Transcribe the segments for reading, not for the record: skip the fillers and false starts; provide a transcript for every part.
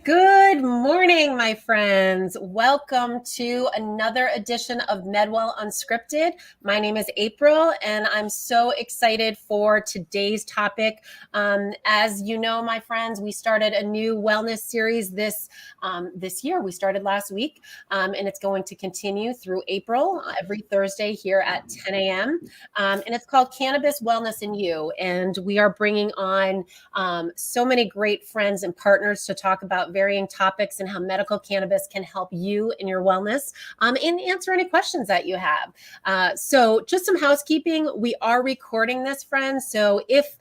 Good morning, my friends. Welcome to another edition of MedWell Unscripted. My name is April, and I'm so excited for today's topic. As you know, my friends, we started a new wellness series this year. We started last week, and it's going to continue through April every Thursday here at 10 a.m. And it's called Cannabis Wellness and You. And we are bringing on so many great friends and partners to talk about varying topics and how medical cannabis can help you in your wellness and answer any questions that you have. So just some housekeeping. We are recording this, friends. So if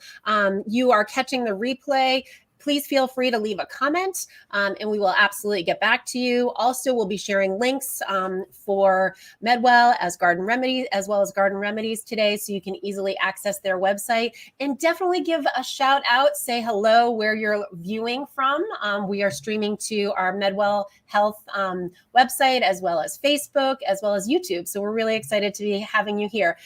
you are catching the replay, please feel free to leave a comment and we will absolutely get back to you. Also, we'll be sharing links for MedWell as Garden Remedies, as well as Garden Remedies today, so you can easily access their website. And definitely give a shout out, say hello where you're viewing from. We are streaming to our MedWell Health website, as well as Facebook, as well as YouTube. So we're really excited to be having you here.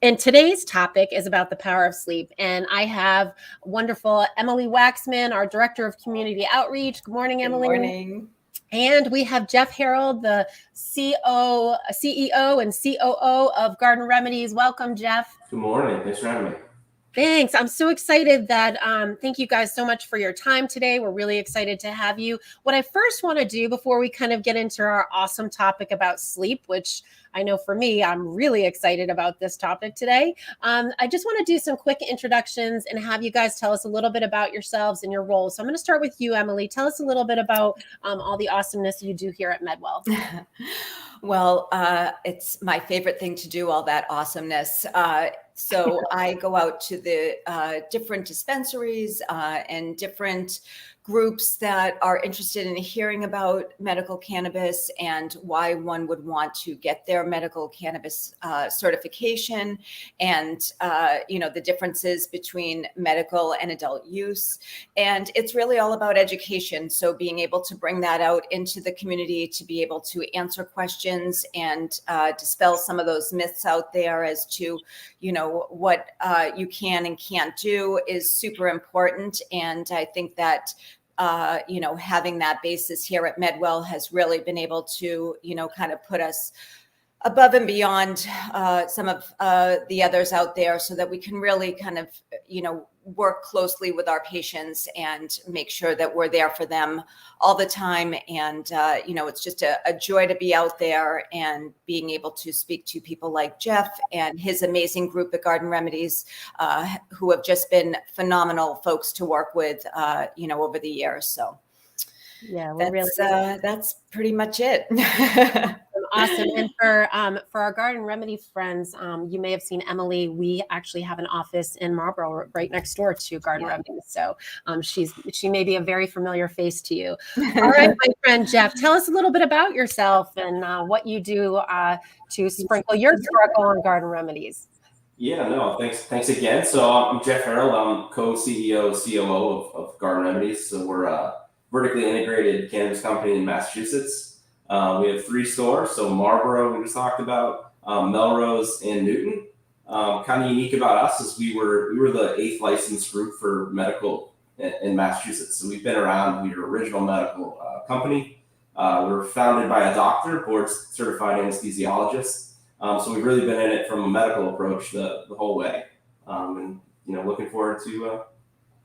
And today's topic is about the power of sleep. And I have wonderful Emily Waxman, our Director of Community Outreach. Good morning, Emily. Good morning. And we have Jeff Herold, the CEO and COO of Garden Remedies. Welcome, Jeff. Good morning. Thanks for having me. Thanks. I'm so excited that, thank you guys so much for your time today. We're really excited to have you. What I first want to do before we kind of get into our awesome topic about sleep, which I know for me, I'm really excited about this topic today. I just want to do some quick introductions and have you guys tell us a little bit about yourselves and your roles. So I'm going to start with you, Emily. Tell us a little bit about all the awesomeness you do here at MedWell. Well, it's my favorite thing to do, all that awesomeness. So I go out to the different dispensaries and different groups that are interested in hearing about medical cannabis and why one would want to get their medical cannabis certification and, the differences between medical and adult use. And it's really all about education. So being able to bring that out into the community to be able to answer questions and dispel some of those myths out there as to, what you can and can't do is super important. And I think that having that basis here at MedWell has really been able to, kind of put us above and beyond some of the others out there so that we can really kind of, work closely with our patients and make sure that we're there for them all the time. And, it's just a joy to be out there and being able to speak to people like Jeff and his amazing group at Garden Remedies, who have just been phenomenal folks to work with, over the years. So yeah, that's pretty much it. Awesome. And for our Garden Remedies friends, you may have seen Emily. We actually have an office in Marlborough right next door to Garden Remedies. So she may be a very familiar face to you. All right, my friend Jeff, tell us a little bit about yourself and what you do to sprinkle your sparkle on Garden Remedies. Yeah, no, thanks again. So I'm Jeff Herold. I'm co-CEO, COO of Garden Remedies. So we're a vertically integrated cannabis company in Massachusetts. We have 3 stores. So Marlborough, we just talked about, Melrose, and Newton. Kind of unique about us is we were the 8th licensed group for medical in Massachusetts. So we've been around. We're an original medical company. We were founded by a doctor, board certified anesthesiologist. So we've really been in it from a medical approach the whole way. And looking forward to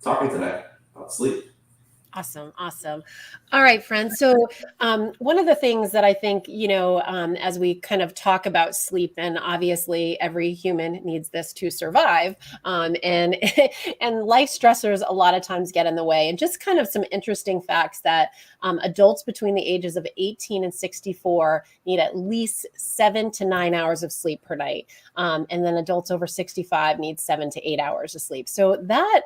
talking today about sleep. Awesome. All right, friends. So one of the things that I think, as we kind of talk about sleep, and obviously every human needs this to survive, and and life stressors a lot of times get in the way. And just kind of some interesting facts that adults between the ages of 18 and 64 need at least 7 to 9 hours of sleep per night. And then adults over 65 need 7 to 8 hours of sleep. So that,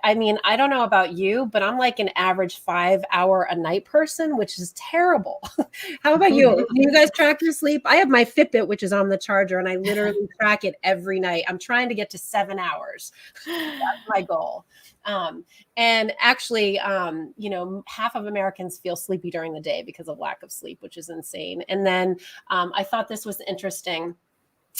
I mean, I don't know about you, but I'm like an average 5-hour a night person, which is terrible. How about you? Do you guys track your sleep? I have my Fitbit, which is on the charger, and I literally track it every night. I'm trying to get to 7 hours. That's my goal. And actually, half of Americans feel sleepy during the day because of lack of sleep, which is insane. And then I thought this was interesting.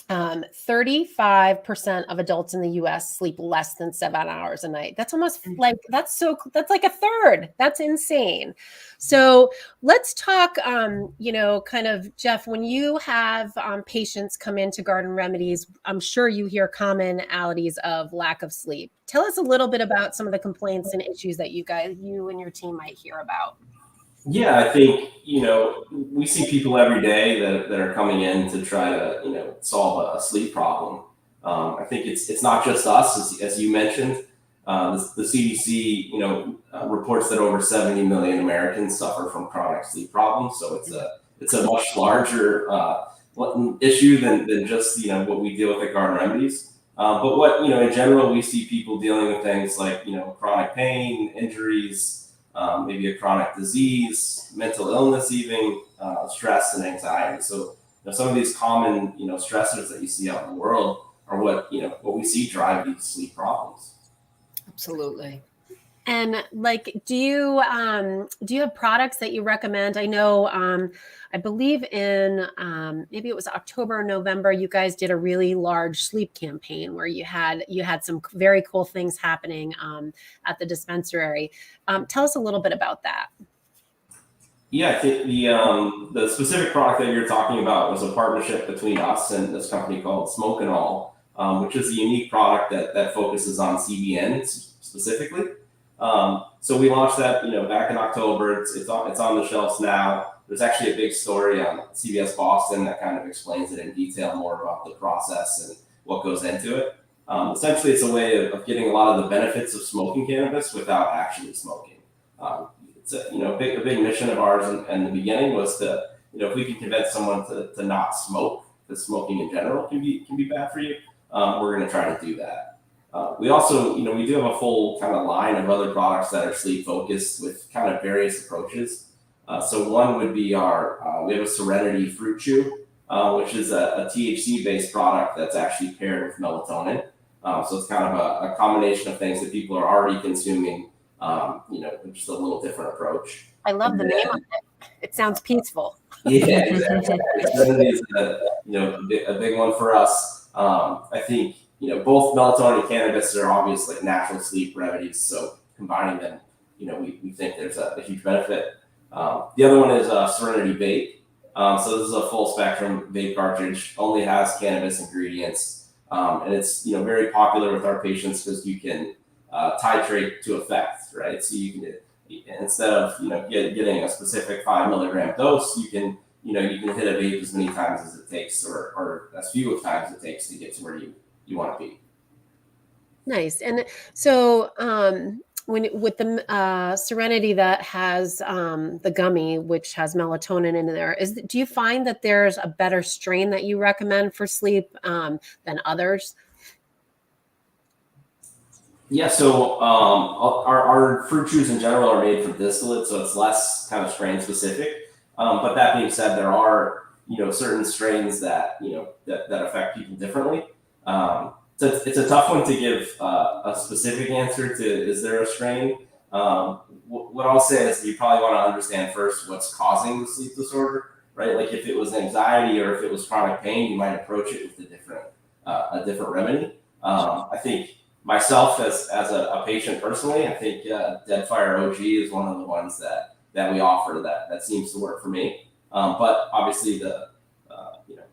35% of adults in the US sleep less than 7 hours a night. That's almost like, that's like a third. That's insane. So let's talk, kind of, Jeff, when you have patients come into Garden Remedies, I'm sure you hear commonalities of lack of sleep. Tell us a little bit about some of the complaints and issues that you and your team might hear about. Yeah, I think, we see people every day that are coming in to try to, solve a sleep problem. I think it's not just us, as you mentioned. The CDC, reports that over 70 million Americans suffer from chronic sleep problems. So it's a much larger issue than just, what we deal with at Garden Remedies. But what, in general, we see people dealing with things like, chronic pain, injuries, maybe a chronic disease, mental illness, even stress and anxiety. So some of these common stressors that you see out in the world are what we see drive these sleep problems. Absolutely. And do you have products that you recommend? I know, I believe in maybe it was October or November, you guys did a really large sleep campaign where you had some very cool things happening at the dispensary. Tell us a little bit about that. Yeah, I think the specific product that you're talking about was a partnership between us and this company called Smoke and All, which is a unique product that focuses on CBN specifically. So we launched that, back in October. It's on the shelves now. There's actually a big story on CBS Boston that kind of explains it in detail more about the process and what goes into it. Essentially, it's a way of getting a lot of the benefits of smoking cannabis without actually smoking. It's a big mission of ours in the beginning was to, if we can convince someone to not smoke, because smoking in general can be bad for you, we're going to try to do that. We also, we do have a full kind of line of other products that are sleep focused with kind of various approaches. So one would be we have a Serenity Fruit Chew, which is a THC based product that's actually paired with melatonin. So it's kind of a combination of things that people are already consuming, just a little different approach. I love the name of it. It sounds peaceful. Yeah, exactly. Serenity is a big one for us. I think, both melatonin and cannabis are obviously like natural sleep remedies. So combining them, we think there's a huge benefit. The other one is Serenity Vape. So this is a full spectrum vape cartridge, only has cannabis ingredients. And it's, very popular with our patients because you can titrate to effect, right? So you can, instead of, getting a specific 5 milligram dose, you can hit a vape as many times as it takes or as few times it takes to get to where you want to be. Nice. And so with the Serenity that has the gummy, which has melatonin in there, do you find that there's a better strain that you recommend for sleep than others? Yeah, so our fruit chews in general are made from distillate, so it's less kind of strain specific. But that being said, there are certain strains that that affect people differently. So it's a tough one to give a specific answer to. Is there a strain? What I'll say is you probably want to understand first what's causing the sleep disorder, right? Like if it was anxiety or if it was chronic pain, you might approach it with a different remedy. I think myself as a patient personally, I think Deadfire OG is one of the ones that we offer that seems to work for me. But obviously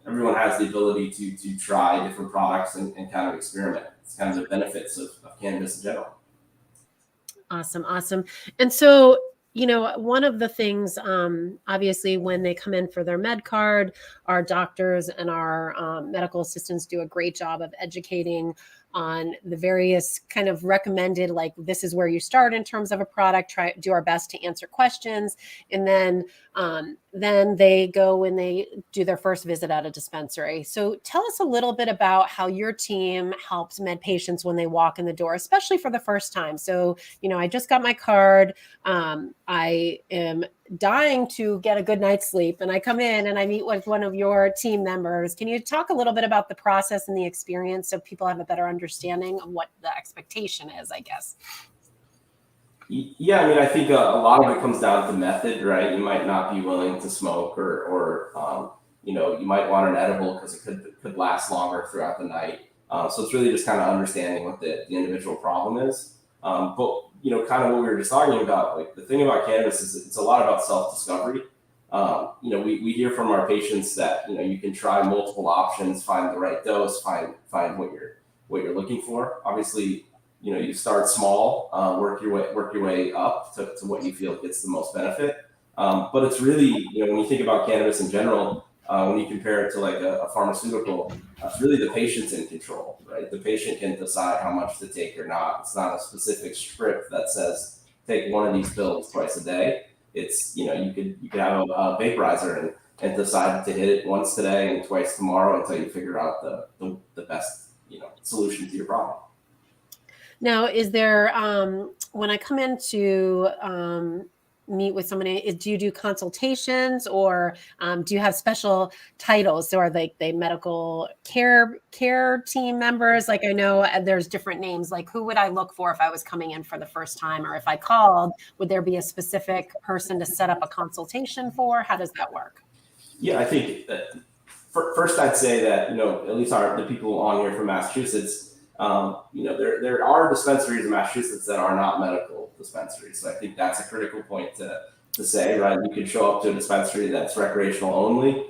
everyone has the ability to try different products and kind of experiment. It's kind of the benefits of cannabis in general. Awesome. And so, one of the things, obviously, when they come in for their med card, our doctors and our medical assistants do a great job of educating on the various kind of recommended, like, this is where you start in terms of a product, do our best to answer questions. And then they go and they do their first visit at a dispensary. So tell us a little bit about how your team helps med patients when they walk in the door, especially for the first time. So, I just got my card. I am dying to get a good night's sleep, and I come in and I meet with one of your team members. Can you talk a little bit about the process and the experience so people have a better understanding of what the expectation is, I guess? Yeah, I mean, I think a lot of it comes down to method, right? You might not be willing to smoke or you might want an edible because it could last longer throughout the night. So it's really just kind of understanding what the individual problem is. But kind of what we were just talking about, like the thing about cannabis is it's a lot about self-discovery. We hear from our patients that you can try multiple options, find the right dose, find what you're looking for. Obviously, you start small, work your way up to what you feel gets the most benefit. But it's really, when you think about cannabis in general, when you compare it to like a pharmaceutical, it's really the patient's in control, right? The patient can decide how much to take or not. It's not a specific script that says take one of these pills twice a day. It's you could have a vaporizer and decide to hit it once today and twice tomorrow until you figure out the best solution to your problem. Now, is there when I come in to meet with somebody, do you do consultations, or do you have special titles, or like they medical care team members? Like, I know there's different names. Like, who would I look for if I was coming in for the first time, or if I called, would there be a specific person to set up a consultation for? How does that work? Yeah, I think first I'd say that at least the people on here from Massachusetts, there are dispensaries in Massachusetts that are not medical dispensaries. So I think that's a critical point to say, right? You could show up to a dispensary that's recreational only.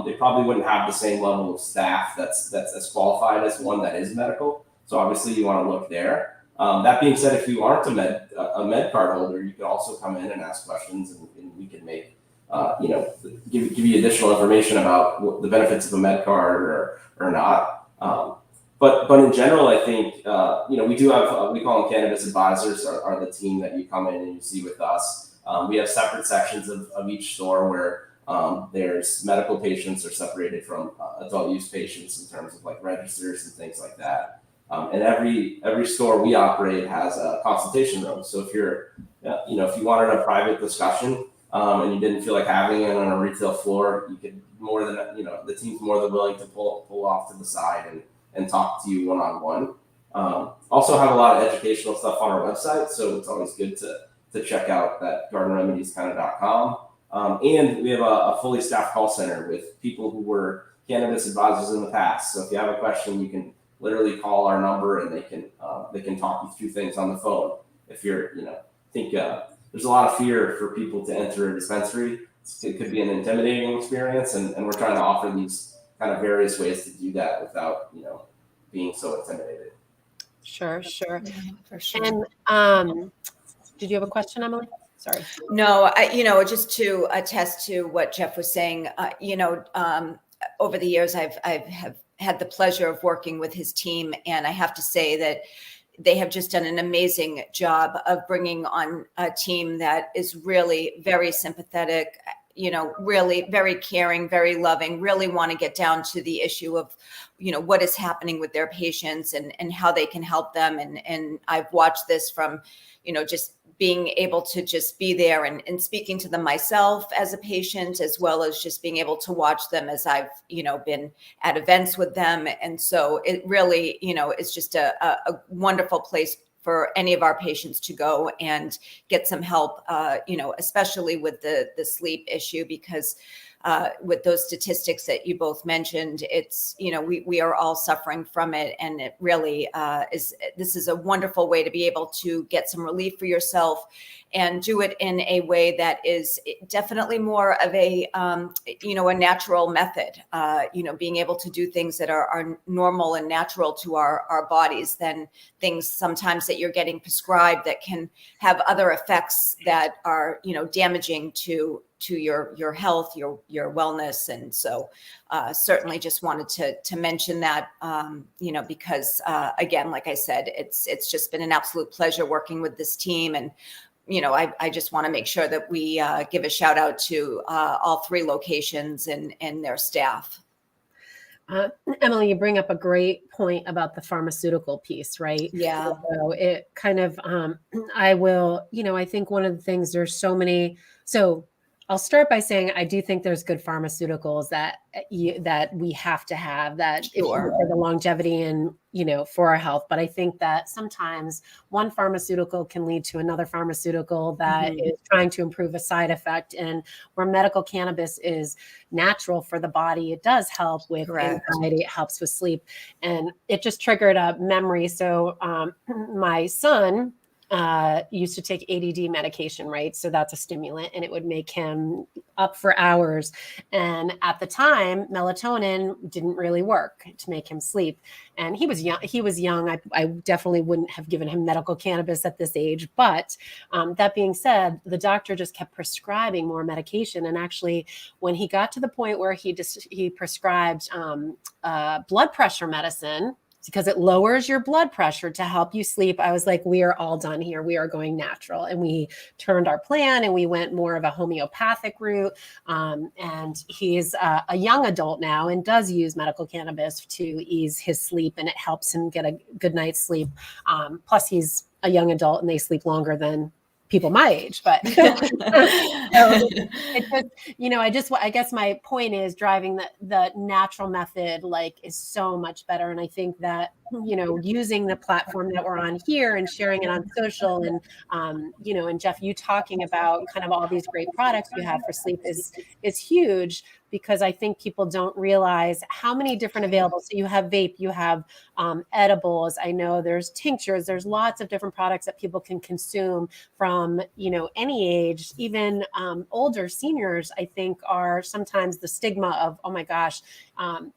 They probably wouldn't have the same level of staff that's as qualified as one that is medical. So obviously you want to look there. That being said, if you aren't a med card holder, you could also come in and ask questions, and we can make give you additional information about the benefits of a med card or not. But in general, I think, we do have, we call them cannabis advisors, are the team that you come in and you see with us. We have separate sections of each store where there's medical patients are separated from adult use patients in terms of like registers and things like that. And every store we operate has a consultation room. So if you're, if you wanted a private discussion and you didn't feel like having it on a retail floor, you could the team's more than willing to pull off to the side and talk to you one-on-one. Also have a lot of educational stuff on our website, so it's always good to check out that gardenremedies.com. And we have a fully staffed call center with people who were cannabis advisors in the past. So if you have a question, you can literally call our number and they can talk you through things on the phone. If you're, think there's a lot of fear for people to enter a dispensary. It could be an intimidating experience, and we're trying to offer these kind of various ways to do that without, being so intimidated. Sure. Yeah, for sure. And did you have a question, Emily? Sorry. No, just to attest to what Jeff was saying, over the years, I've had the pleasure of working with his team, and I have to say that they have just done an amazing job of bringing on a team that is really very sympathetic, really very caring, very loving, really want to get down to the issue of, what is happening with their patients and how they can help them. And I've watched this from, just being able to just be there and speaking to them myself as a patient, as well as just being able to watch them as I've, been at events with them. And so it really, is just a wonderful place for any of our patients to go and get some help, especially with the sleep issue, because with those statistics that you both mentioned, it's, we are all suffering from it. And it really this is a wonderful way to be able to get some relief for yourself and do it in a way that is definitely more of a natural method, being able to do things that are normal and natural to our bodies than things sometimes that you're getting prescribed that can have other effects that are, damaging to your health, your wellness. And so certainly just wanted to mention that, because again, like I said, it's just been an absolute pleasure working with this team. And, I just want to make sure that we give a shout out to all three locations and their staff. Emily, you bring up a great point about the pharmaceutical piece, right? Yeah. So it kind of, I think one of the things, there's so many, so I'll start by saying I do think there's good pharmaceuticals that we have to have that Sure. for the longevity and for our health. But I think that sometimes one pharmaceutical can lead to another pharmaceutical that is trying to improve a side effect. And where medical cannabis is natural for the body, it does help with Correct. anxiety. It helps with sleep, and it just triggered a memory. So my son used to take ADD medication, right? So that's a stimulant, and it would make him up for hours. And at the time, melatonin didn't really work to make him sleep. And he was young. I definitely wouldn't have given him medical cannabis at this age. But that being said, the doctor just kept prescribing more medication. And actually, when he got to the point where he prescribed blood pressure medicine, because it lowers your blood pressure to help you sleep, I was like, we are all done here. We are going natural. And we turned our plan and we went more of a homeopathic route. And he's a young adult now and does use medical cannabis to ease his sleep, and it helps him get a good night's sleep. Plus, he's a young adult and they sleep longer than people my age, but I guess my point is driving the natural method is so much better. And I think that, using the platform that we're on here and sharing it on social and, and Jeff, you talking about kind of all these great products you have for sleep is huge, because I think people don't realize how many different available. So you have vape, you have edibles. I know there's tinctures, there's lots of different products that people can consume from, any age, even older seniors, I think are sometimes the stigma of, oh my gosh,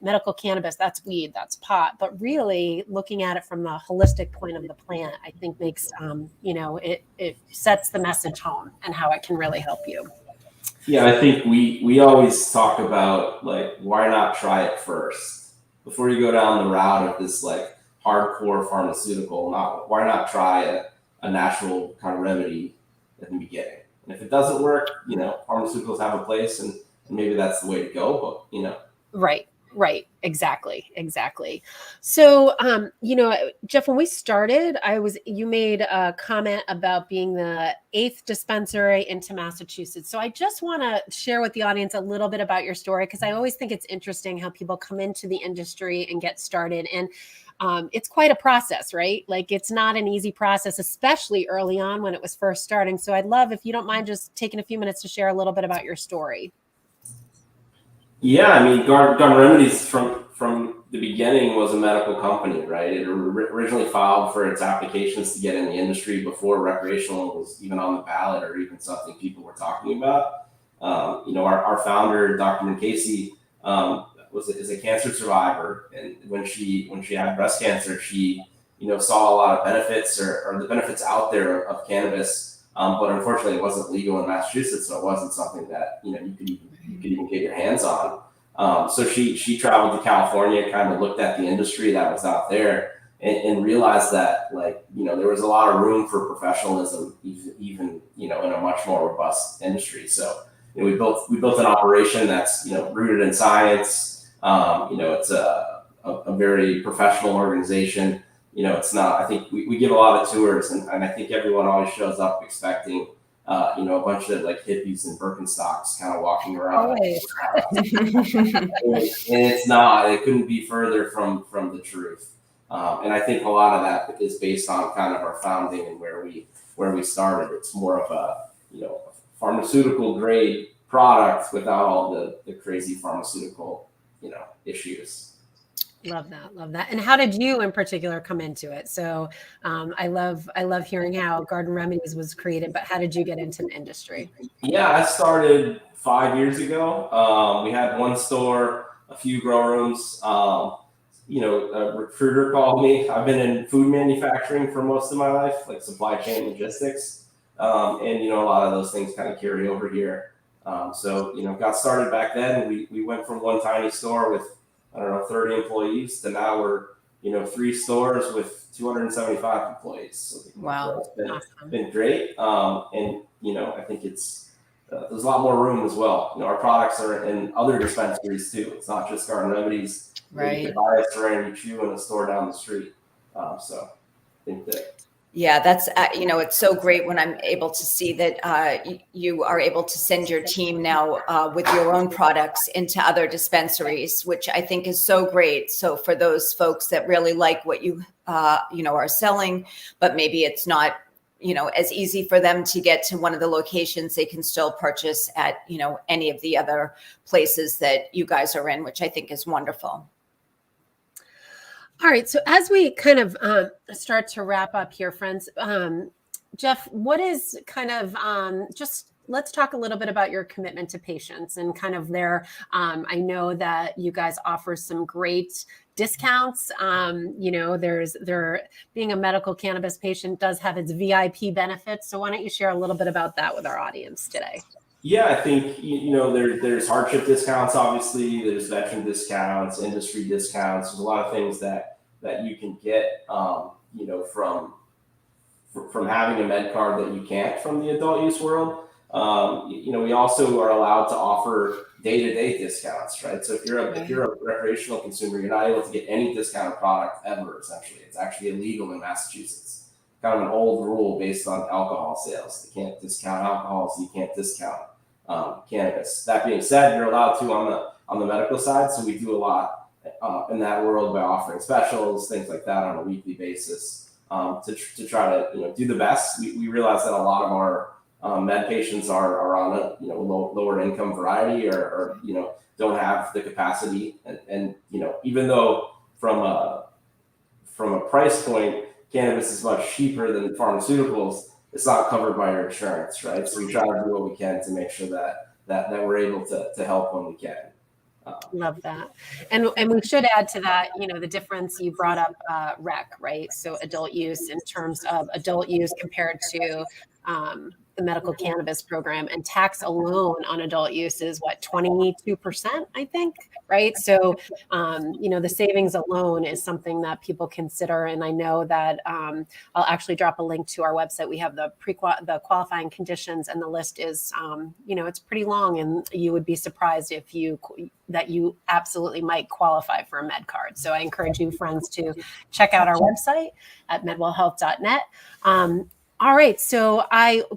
medical cannabis, that's weed, that's pot. But really looking at it from the holistic point of the plant, I think makes, it sets the message home and how it can really help you. Yeah, I think we always talk about why not try it first before you go down the route of this hardcore pharmaceutical. Why not try a natural kind of remedy at the beginning? And if it doesn't work, pharmaceuticals have a place, and maybe that's the way to go. But Right. Exactly. So, Jeff, when we started, you made a comment about being the 8th dispensary into Massachusetts. So I just want to share with the audience a little bit about your story, because I always think it's interesting how people come into the industry and get started. And it's quite a process, right? It's not an easy process, especially early on when it was first starting. So I'd love, if you don't mind, just taking a few minutes to share a little bit about your story. Yeah, I mean, Garden Remedies from the beginning was a medical company, right? It originally filed for its applications to get in the industry before recreational was even on the ballot or even something people were talking about. Our founder, Dr. Casey, is a cancer survivor, and when she had breast cancer, she saw a lot of benefits or the benefits out there of cannabis, but unfortunately, it wasn't legal in Massachusetts, so it wasn't something that you could even get your hands on. So she traveled to California, kind of looked at the industry that was out there, and realized that there was a lot of room for professionalism, even in a much more robust industry. So we built an operation that's rooted in science. It's a very professional organization. It's not. I think we give a lot of tours, and I think everyone always shows up expecting a bunch of hippies in Birkenstocks kind of walking around. And it's not. It couldn't be further from the truth. And I think a lot of that is based on kind of our founding and where we started. It's more of a pharmaceutical grade product without all the crazy pharmaceutical issues. Love that. And how did you in particular come into it? So I love hearing how Garden Remedies was created, but how did you get into the industry? Yeah, I started 5 years ago. We had one store, a few grow rooms. A recruiter called me. I've been in food manufacturing for most of my life, like supply chain logistics. And a lot of those things kind of carry over here. So got started back then. We went from one tiny store with 30 employees to now we're 3 stores with 275 employees. So wow, it's been great. And I think it's there's a lot more room as well. Our products are in other dispensaries too. It's not just Garden Remedies. Right. You can buy a strain you chew in a store down the street. So I think that Yeah, that's, it's so great when I'm able to see that you are able to send your team now with your own products into other dispensaries, which I think is so great. So for those folks that really like what you are selling, but maybe it's not, as easy for them to get to one of the locations, they can still purchase at, any of the other places that you guys are in, which I think is wonderful. All right. So as we kind of start to wrap up here, friends, Jeff, what is kind of just let's talk a little bit about your commitment to patients and kind of their, I know that you guys offer some great discounts. Being a medical cannabis patient does have its VIP benefits. So why don't you share a little bit about that with our audience today? Yeah, I think there's hardship discounts. Obviously, there's veteran discounts, industry discounts. There's a lot of things that you can get, from having a med card that you can't from the adult use world. We also are allowed to offer day-to-day discounts, right? So if you're a recreational consumer, you're not able to get any discounted product ever. Essentially, it's actually illegal in Massachusetts. Kind of an old rule based on alcohol sales. They can't discount alcohol, so you can't discount cannabis. That being said, you're allowed to on the medical side. So we do a lot in that world by offering specials, things like that on a weekly basis to try to do the best. We realize that a lot of our med patients are on a lower income variety or don't have the capacity and even though from a price point cannabis is much cheaper than pharmaceuticals, it's not covered by your insurance, right? So we try to do what we can to make sure that we're able to help when we can. Love that. And we should add to that, the difference you brought up, rec, right? So adult use in terms of adult use compared to the medical cannabis program, and tax alone on adult use is what, 22%, I think, right? So, the savings alone is something that people consider. And I know that I'll actually drop a link to our website. We have the qualifying conditions, and the list is, it's pretty long, and you would be surprised that you absolutely might qualify for a med card. So I encourage you, friends, to check out our website at medwellhealth.net. All right. So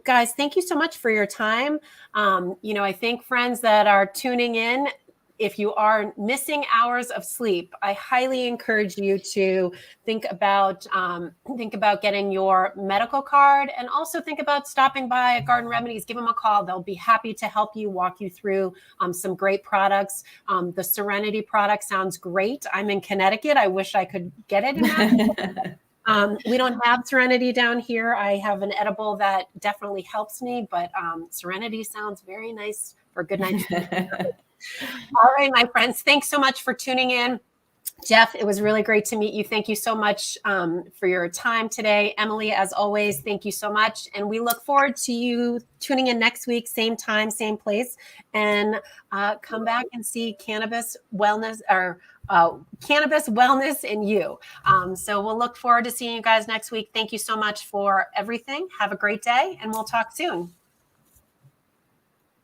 guys, thank you so much for your time. I think friends that are tuning in, if you are missing hours of sleep, I highly encourage you to think about getting your medical card, and also think about stopping by at Garden Remedies. Give them a call. They'll be happy to help you, walk you through some great products. The Serenity product sounds great. I'm in Connecticut. I wish I could get it in that. We don't have Serenity down here. I have an edible that definitely helps me, but Serenity sounds very nice for a good night's sleep. All right, my friends, thanks so much for tuning in. Jeff, it was really great to meet you. Thank you so much for your time today. Emily, as always, thank you so much. And we look forward to you tuning in next week, same time, same place, and come back and see Cannabis Wellness in you. So we'll look forward to seeing you guys next week. Thank you so much for everything. Have a great day, and we'll talk soon.